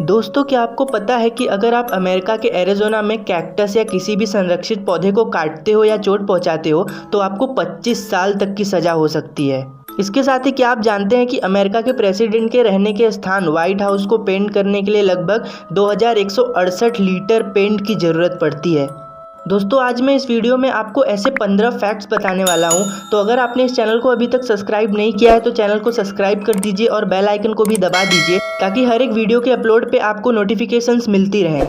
दोस्तों, क्या आपको पता है कि अगर आप अमेरिका के एरिज़ोना में कैक्टस या किसी भी संरक्षित पौधे को काटते हो या चोट पहुंचाते हो तो आपको 25 साल तक की सज़ा हो सकती है। इसके साथ ही क्या आप जानते हैं कि अमेरिका के प्रेसिडेंट के रहने के स्थान व्हाइट हाउस को पेंट करने के लिए लगभग 2168 लीटर पेंट की ज़रूरत पड़ती है। दोस्तों, आज मैं इस वीडियो में आपको ऐसे 15 फैक्ट्स बताने वाला हूं। तो अगर आपने इस चैनल को अभी तक सब्सक्राइब नहीं किया है तो चैनल को सब्सक्राइब कर दीजिए और बेल आइकन को भी दबा दीजिए ताकि हर एक वीडियो के अपलोड पे आपको नोटिफिकेशंस मिलती रहें।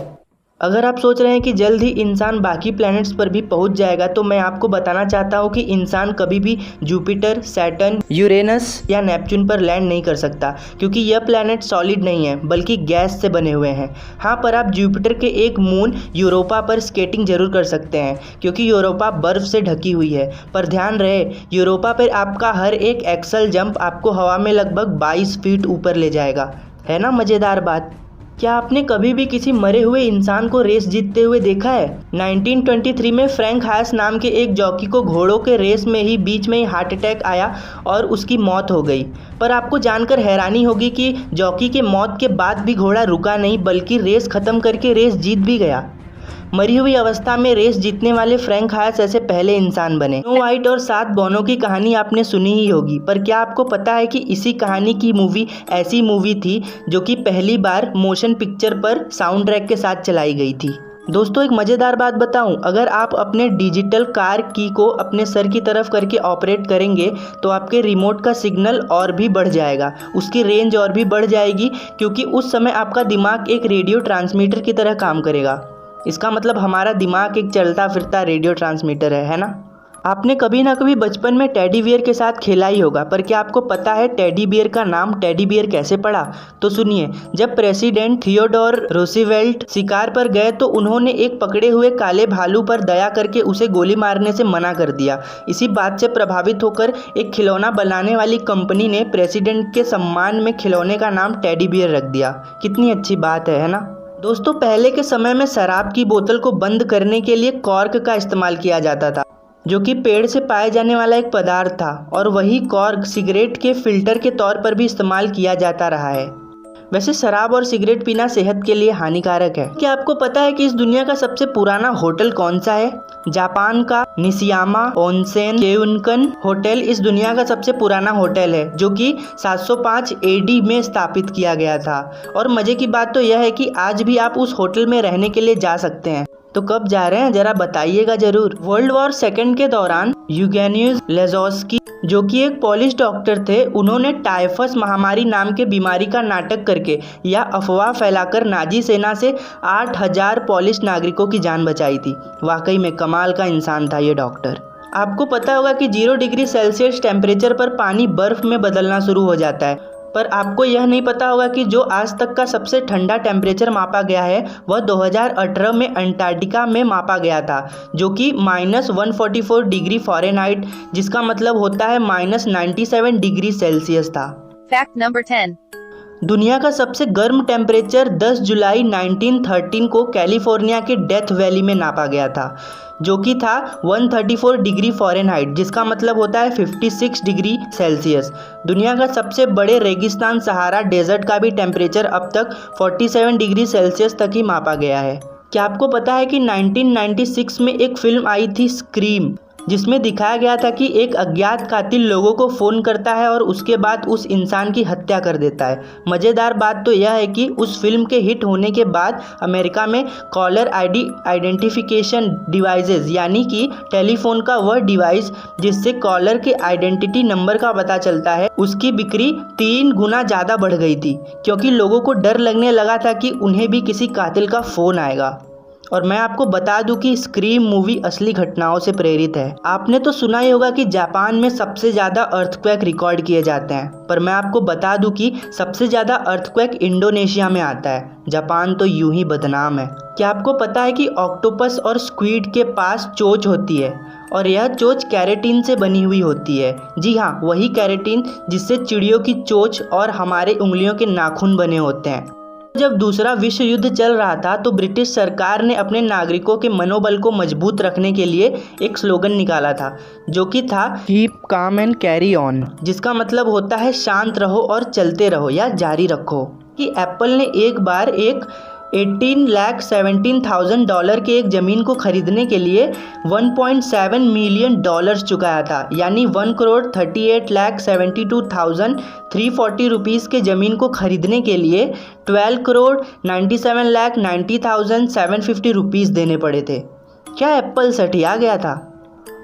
अगर आप सोच रहे हैं कि जल्द ही इंसान बाकी प्लैनेट्स पर भी पहुंच जाएगा तो मैं आपको बताना चाहता हूं कि इंसान कभी भी जुपिटर, सैटर्न, यूरेनस या नेपच्यून पर लैंड नहीं कर सकता क्योंकि यह प्लैनेट सॉलिड नहीं है बल्कि गैस से बने हुए हैं। हाँ, पर आप जुपिटर के एक मून यूरोपा पर स्केटिंग जरूर कर सकते हैं क्योंकि यूरोपा बर्फ से ढकी हुई है। पर ध्यान रहे, यूरोपा पर आपका हर एक एक्सल जंप आपको हवा में लगभग 22 फीट ऊपर ले जाएगा। है ना मज़ेदार बात? क्या आपने कभी भी किसी मरे हुए इंसान को रेस जीतते हुए देखा है? 1923 में फ्रैंक हायस नाम के एक जॉकी को घोड़ों के रेस में ही बीच में ही हार्ट अटैक आया और उसकी मौत हो गई। पर आपको जानकर हैरानी होगी कि जॉकी के मौत के बाद भी घोड़ा रुका नहीं बल्कि रेस खत्म करके रेस जीत भी गया। मरी हुई अवस्था में रेस जीतने वाले फ्रैंक हायस ऐसे पहले इंसान बने। स्नो वाइट और 7 बौनों की कहानी आपने सुनी ही होगी, पर क्या आपको पता है कि इसी कहानी की मूवी ऐसी मूवी थी जो कि पहली बार मोशन पिक्चर पर साउंड ट्रैक के साथ चलाई गई थी। दोस्तों, एक मज़ेदार बात बताऊं, अगर आप अपने डिजिटल कार की को अपने सर की तरफ करके ऑपरेट करेंगे तो आपके रिमोट का सिग्नल और भी बढ़ जाएगा, उसकी रेंज और भी बढ़ जाएगी क्योंकि उस समय आपका दिमाग एक रेडियो ट्रांसमीटर की तरह काम करेगा। इसका मतलब हमारा दिमाग एक चलता फिरता रेडियो ट्रांसमीटर है ना? आपने कभी ना कभी बचपन में टेडी बियर के साथ खेला ही होगा, पर क्या आपको पता है टेडी बियर का नाम टेडी बियर कैसे पड़ा? तो सुनिए, जब प्रेसिडेंट थियोडोर रूसीवेल्ट शिकार पर गए तो उन्होंने एक पकड़े हुए काले भालू पर दया करके उसे गोली मारने से मना कर दिया। इसी बात से प्रभावित होकर एक खिलौना बनाने वाली कंपनी ने प्रेसिडेंट के सम्मान में खिलौने का नाम टेडी बियर रख दिया। कितनी अच्छी बात है ना? दोस्तों, पहले के समय में शराब की बोतल को बंद करने के लिए कॉर्क का इस्तेमाल किया जाता था जो कि पेड़ से पाए जाने वाला एक पदार्थ था, और वही कॉर्क सिगरेट के फिल्टर के तौर पर भी इस्तेमाल किया जाता रहा है। वैसे शराब और सिगरेट पीना सेहत के लिए हानिकारक है। क्या आपको पता है कि इस दुनिया का सबसे पुराना होटल कौन सा है? जापान का निशियामा ओनसेन केउनकन होटल इस दुनिया का सबसे पुराना होटल है जो कि 705 एडी में स्थापित किया गया था। और मजे की बात तो यह है कि आज भी आप उस होटल में रहने के लिए जा सकते हैं। तो कब जा रहे हैं जरा बताइएगा जरूर। वर्ल्ड वॉर सेकेंड के दौरान यूगेनियस लेजोस्की जो कि एक पोलिश डॉक्टर थे, उन्होंने टाइफस महामारी नाम के बीमारी का नाटक करके या अफवाह फैलाकर नाजी सेना से 8000 पोलिश नागरिकों की जान बचाई थी। वाकई में कमाल का इंसान था ये डॉक्टर। आपको पता होगा कि 0 डिग्री सेल्सियस टेम्परेचर पर पानी बर्फ में बदलना शुरू हो जाता है, पर आपको यह नहीं पता होगा कि जो आज तक का सबसे ठंडा टेम्परेचर मापा गया है वह 2018 में अंटार्कटिका में मापा गया था जो कि -144 डिग्री फ़ारेनहाइट, जिसका मतलब होता है -97 डिग्री सेल्सियस था। Fact number 10। दुनिया का सबसे गर्म टेम्परेचर 10 जुलाई 1913 को कैलिफोर्निया के डेथ वैली में नापा गया था जो कि था 134 डिग्री फ़ारेनहाइट, जिसका मतलब होता है 56 डिग्री सेल्सियस। दुनिया का सबसे बड़े रेगिस्तान सहारा डेजर्ट का भी टेम्परेचर अब तक 47 डिग्री सेल्सियस तक ही मापा गया है। क्या आपको पता है कि 1996 में एक फिल्म आई थी स्क्रीम, जिसमें दिखाया गया था कि एक अज्ञात कातिल लोगों को फ़ोन करता है और उसके बाद उस इंसान की हत्या कर देता है। मज़ेदार बात तो यह है कि उस फिल्म के हिट होने के बाद अमेरिका में कॉलर आईडी आइडेंटिफिकेशन डिवाइसेस यानी कि टेलीफोन का वह डिवाइस जिससे कॉलर के आइडेंटिटी नंबर का पता चलता है, उसकी बिक्री 3 गुना ज़्यादा बढ़ गई थी क्योंकि लोगों को डर लगने लगा था कि उन्हें भी किसी कातिल का फ़ोन आएगा। और मैं आपको बता दूं कि स्क्रीम मूवी असली घटनाओं से प्रेरित है। आपने तो सुना ही होगा कि जापान में सबसे ज़्यादा अर्थक्वेक रिकॉर्ड किए जाते हैं, पर मैं आपको बता दूं कि सबसे ज़्यादा अर्थक्वेक इंडोनेशिया में आता है। जापान तो यूं ही बदनाम है। क्या आपको पता है कि ऑक्टोपस और स्क्विड के पास चोंच होती है और यह चोंच कैरेटीन से बनी हुई होती है? जी हाँ, वही कैरेटीन जिससे चिड़ियों की चोंच और हमारे उंगलियों के नाखून बने होते हैं। जब दूसरा विश्व युद्ध चल रहा था तो ब्रिटिश सरकार ने अपने नागरिकों के मनोबल को मजबूत रखने के लिए एक स्लोगन निकाला था जो कि था keep calm and carry on, जिसका मतलब होता है शांत रहो और चलते रहो या जारी रखो। कि एप्पल ने एक बार एक $18,17,000 के एक ज़मीन को खरीदने के लिए $1.7 मिलियन चुकाया था, यानी 1,38,72,340 रुपीज़ के ज़मीन को खरीदने के लिए 12,97,90,750 रुपीज़ देने पड़े थे। क्या एप्पल सठिया गया था?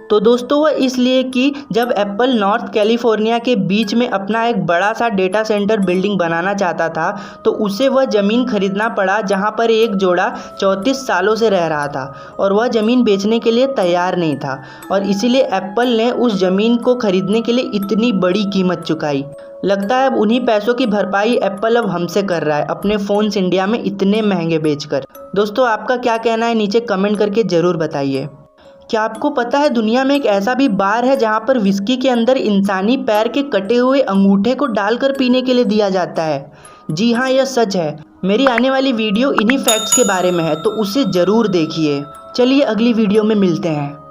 तो दोस्तों वह इसलिए कि जब एप्पल नॉर्थ कैलिफोर्निया के बीच में अपना एक बड़ा सा डेटा सेंटर बिल्डिंग बनाना चाहता था, तो उसे वह ज़मीन खरीदना पड़ा जहां पर एक जोड़ा 34 सालों से रह रहा था और वह ज़मीन बेचने के लिए तैयार नहीं था, और इसीलिए एप्पल ने उस ज़मीन को खरीदने के लिए इतनी बड़ी कीमत चुकाई। लगता है अब उन्हीं पैसों की भरपाई एप्पल अब हमसे कर रहा है अपने फ़ोन्स इंडिया में इतने महंगे बेचकर। दोस्तों आपका क्या कहना है, नीचे कमेंट करके ज़रूर बताइए। क्या आपको पता है दुनिया में एक ऐसा भी बार है जहां पर विस्की के अंदर इंसानी पैर के कटे हुए अंगूठे को डालकर पीने के लिए दिया जाता है? जी हाँ, यह सच है। मेरी आने वाली वीडियो इन्हीं फैक्ट्स के बारे में है, तो उसे ज़रूर देखिए। चलिए अगली वीडियो में मिलते हैं।